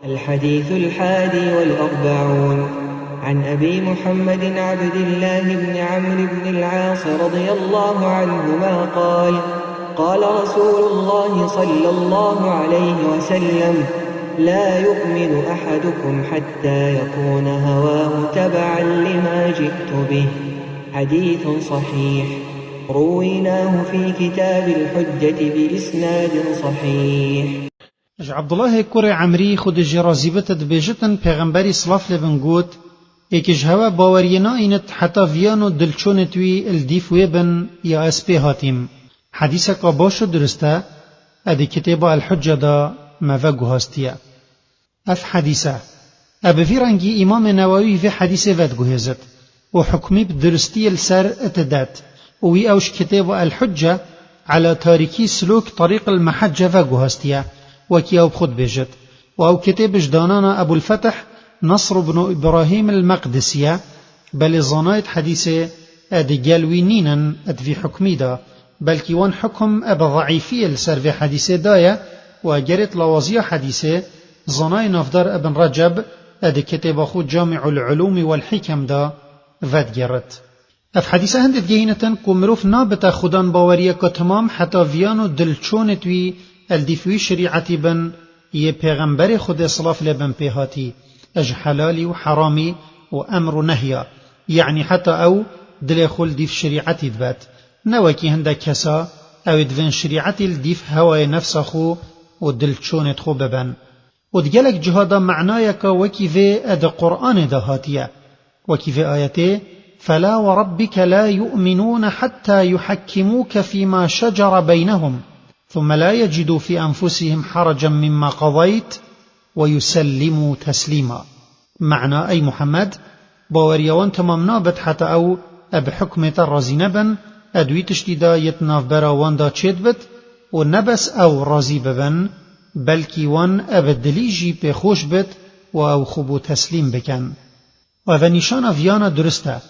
الحديث 41 عن أبي محمد عبد الله بن عمرو بن العاص رضي الله عنهما قال: قال رسول الله صلى الله عليه وسلم: لا يؤمن أحدكم حتى يكون هواه تبعا لما جئت به. حديث صحيح رويناه في كتاب الحجة بإسناد صحيح. عبد الله کوڕی عمری خود جرازیبت دبیجتن پیغمبری صلاف لبن گوت ایکش هوا باورینا اینت حتا ویانو دلچونتوی الدیف ویبن یا اسپی هاتیم. حدیث کا باشو درسته ادی کتاب الحجه دا موگو هستیه. اف حدیثه ابو فیرنگی امام نووی في حدیث ود گوهزت و حکمی بدرستی السر اتدات وی اوش کتاب الحجه على تاريكي سلوك طريق المحجه وگو هستیه وكي أو بخد بيجت وأو كتابش دانانا أبو الفتح نصر بن إبراهيم المقدسية بل ظنايت حديثة أدي جالوينينا أد في حكمي دا بل كيوان حكم أبا ضعيفية لسر في حديثة دايا وأجرت لوازية حديثة ظناي نفدر ابن رجب أدي كتاب أخو جامع العلوم والحكم دا فاد جرت اف حديثة هندت جهينة كمروف نابتا خدان باورية كتمام حتى فيانو دلچونتوي الدفوی شریعتی بن یه پیغمبر خود صلاف لبن پیهاتی اج حلالی و حرامی و امر و نهیا یعنی حتی او دل خل دف شریعتی دبت نوکی هنده کسا او دفن شریعتی الدف هوای نفس خو و دل چونت خو ببن و دگلک جهادا معنایکا وکی في اد قرآن دهاتیه وکی في آیته فلا وربك لا يؤمنون حتى يحكموك فيما شجر بينهم ثم لا يجدوا في أنفسهم حرجا مما قضيت ويسلموا تسليما. معنى أي محمد باوريوان تمام نابت حتى أو بحكمة الرزينبن أدوي تشتيدا يتناف براوان دا تشيدبت ونبس أو رازي ببن بلكي وان أبدليجي بخوش بت و خبو تسليم بكن و نشان فيانا درسته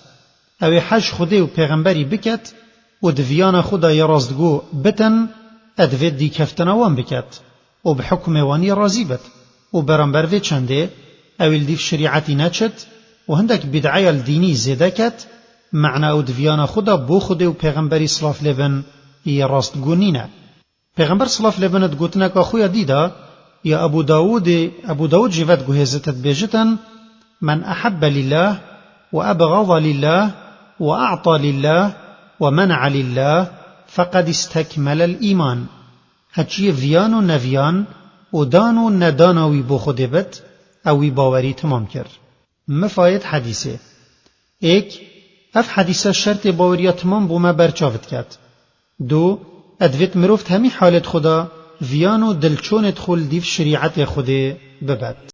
او حج خوده و پیغمبری بکت و دویانا خودا یرازدگو بتن ادوید دی کفتنوان بکت و بحکم وانی رازی بت و برانبر وی چنده اویل دیف شریعتی نچت و هندک بدعای الدینی زیده کت معنی او دویانا خودا بو خوده و پیغمبری صلاف لبن یرازدگو نینه. پیغمبر صلاف لبن ادگوتنک آخویا دیده یا ابو داود جوید گوهزتت بیجتن من احب لله وابغض لله واعطى لله ومنع لله فقد استكمل الإيمان. هچی ویان و نویان و دان و ندانوی بو خود بت اوی باوری تمام کرد. مفاید حدیثه ایک اف حدیثه شرط باوری تمام بو ما برچاوت کرد. دو ادویت مروفت همی حالت خدا ویان و دلچونت خول دیف شریعت خود ببد.